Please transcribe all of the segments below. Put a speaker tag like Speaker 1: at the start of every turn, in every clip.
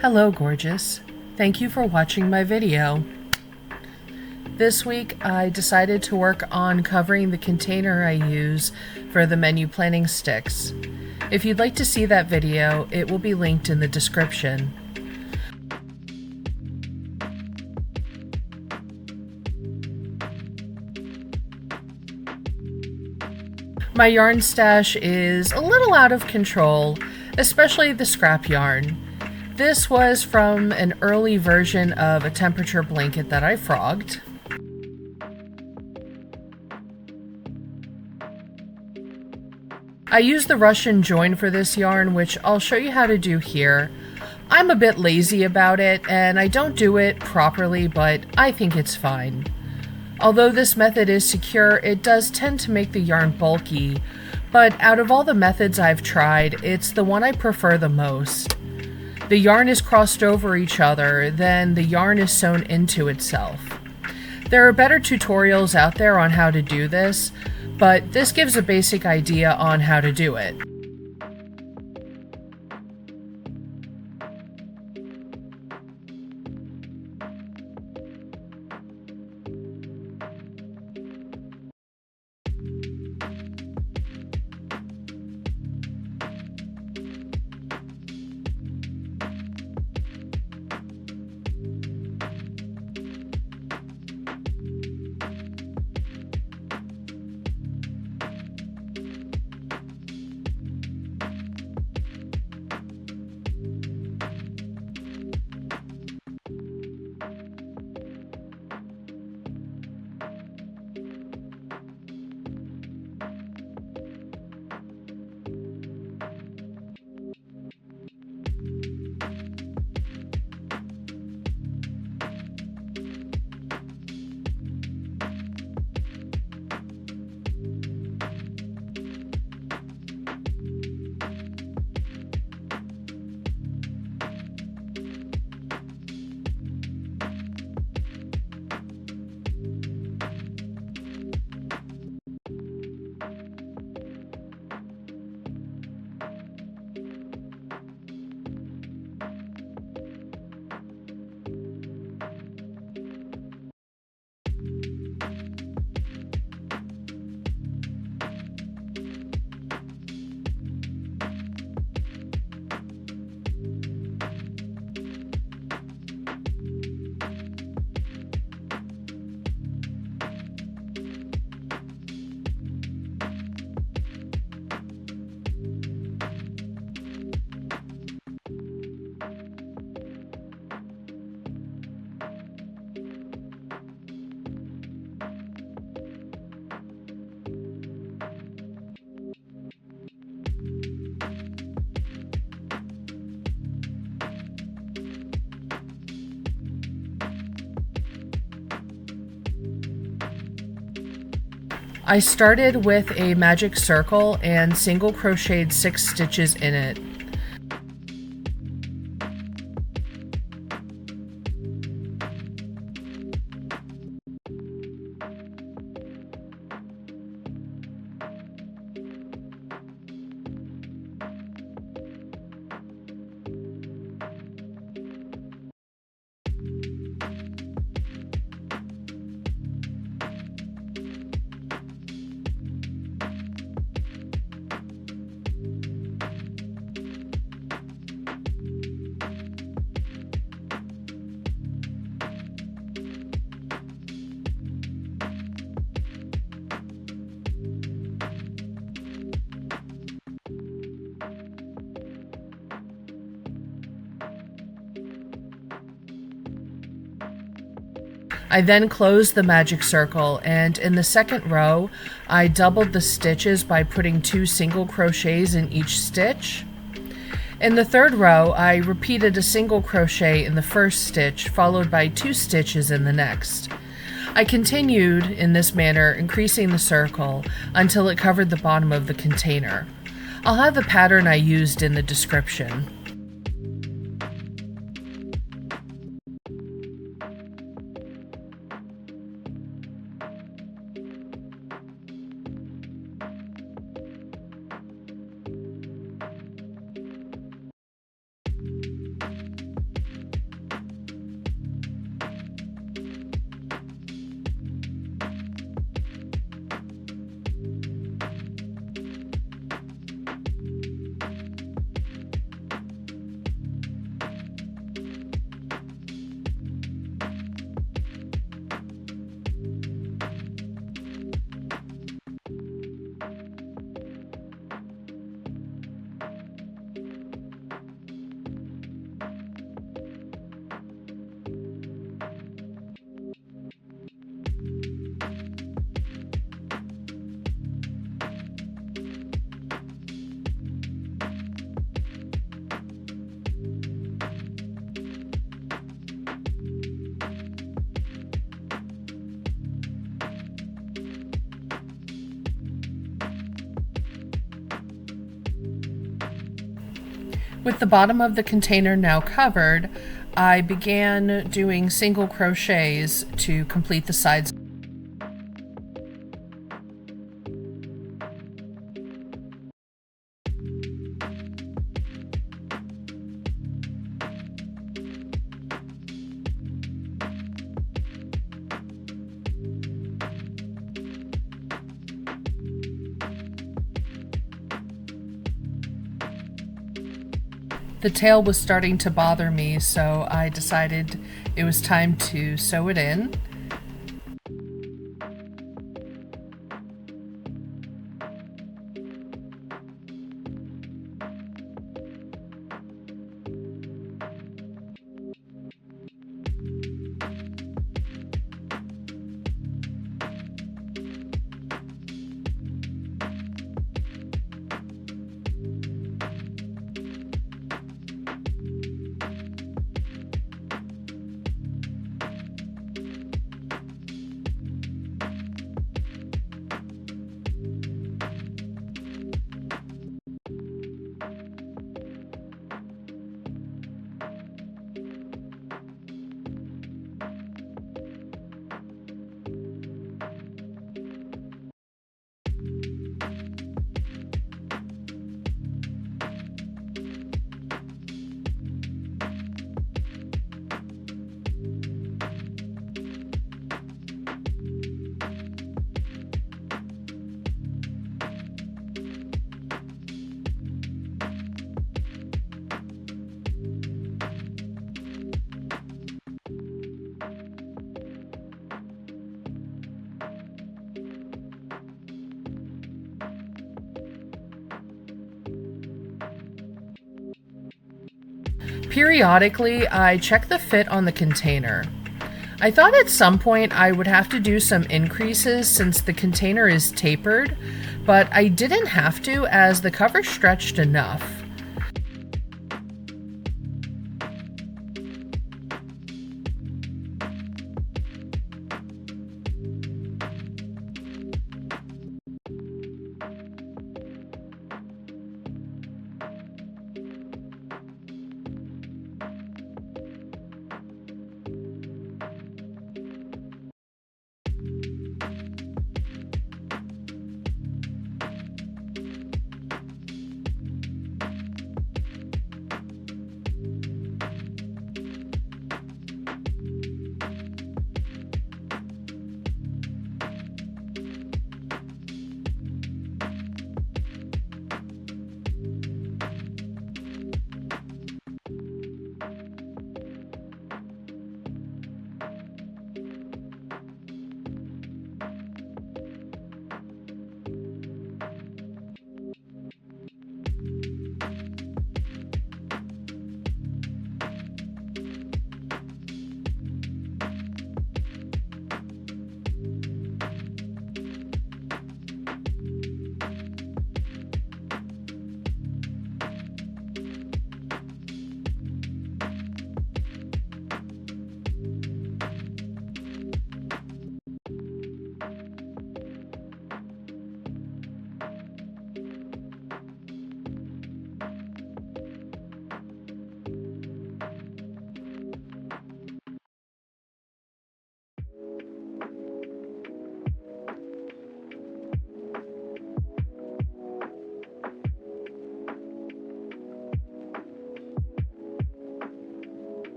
Speaker 1: Hello, gorgeous. Thank you for watching my video. This week, I decided to work on covering the container I use for the menu planning sticks. If you'd like to see that video, it will be linked in the description. My yarn stash is a little out of control, especially the scrap yarn. This was from an early version of a temperature blanket that I frogged. I used the Russian join for this yarn, which I'll show you how to do here. I'm a bit lazy about it, and I don't do it properly, but I think it's fine. Although this method is secure, it does tend to make the yarn bulky, but out of all the methods I've tried, it's the one I prefer the most. The yarn is crossed over each other, then the yarn is sewn into itself. There are better tutorials out there on how to do this, but this gives a basic idea on how to do it. I started with a magic circle and single crocheted 6 stitches in it. I then closed the magic circle, and in the second row, I doubled the stitches by putting 2 single crochets in each stitch. In the third row, I repeated a single crochet in the first stitch, followed by 2 stitches in the next. I continued in this manner, increasing the circle until it covered the bottom of the container. I'll have the pattern I used in the description. With the bottom of the container now covered, I began doing single crochets to complete the sides. The tail was starting to bother me, so I decided it was time to sew it in. Periodically, I check the fit on the container. I thought at some point I would have to do some increases since the container is tapered, but I didn't have to as the cover stretched enough.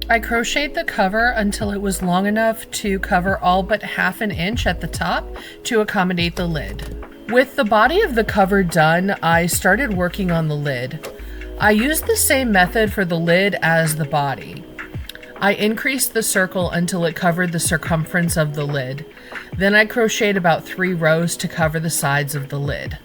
Speaker 1: I crocheted the cover until it was long enough to cover all but half an inch at the top to accommodate the lid. With the body of the cover done, I started working on the lid. I used the same method for the lid as the body. I increased the circle until it covered the circumference of the lid. Then I crocheted about 3 rows to cover the sides of the lid.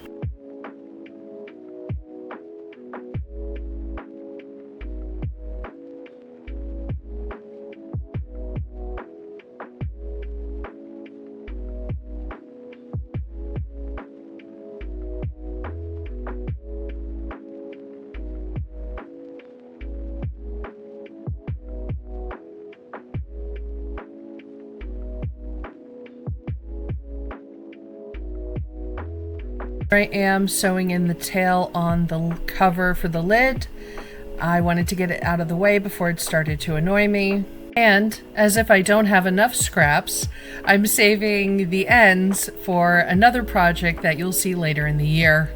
Speaker 1: Here I am sewing in the tail on the cover for the lid. I wanted to get it out of the way before it started to annoy me. And as if I don't have enough scraps, I'm saving the ends for another project that you'll see later in the year.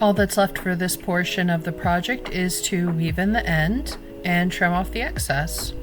Speaker 1: All that's left for this portion of the project is to weave in the end and trim off the excess.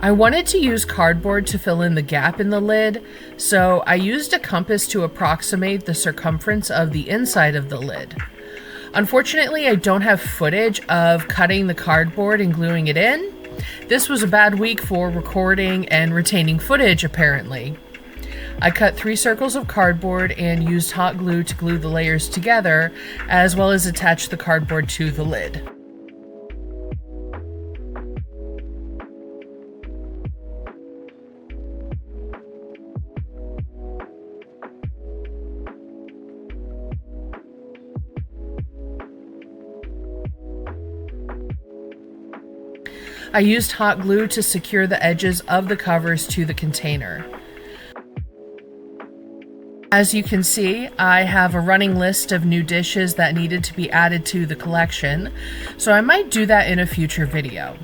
Speaker 1: I wanted to use cardboard to fill in the gap in the lid, so I used a compass to approximate the circumference of the inside of the lid. Unfortunately, I don't have footage of cutting the cardboard and gluing it in. This was a bad week for recording and retaining footage, apparently. I cut 3 circles of cardboard and used hot glue to glue the layers together, as well as attach the cardboard to the lid. I used hot glue to secure the edges of the covers to the container. As you can see, I have a running list of new dishes that needed to be added to the collection, so I might do that in a future video.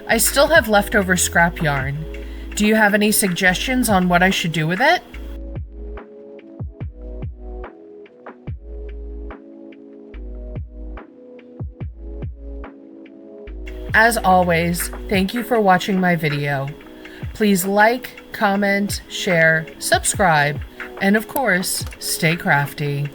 Speaker 1: I still have leftover scrap yarn. Do you have any suggestions on what I should do with it? As always, thank you for watching my video. Please like, comment, share, subscribe, and of course, stay crafty.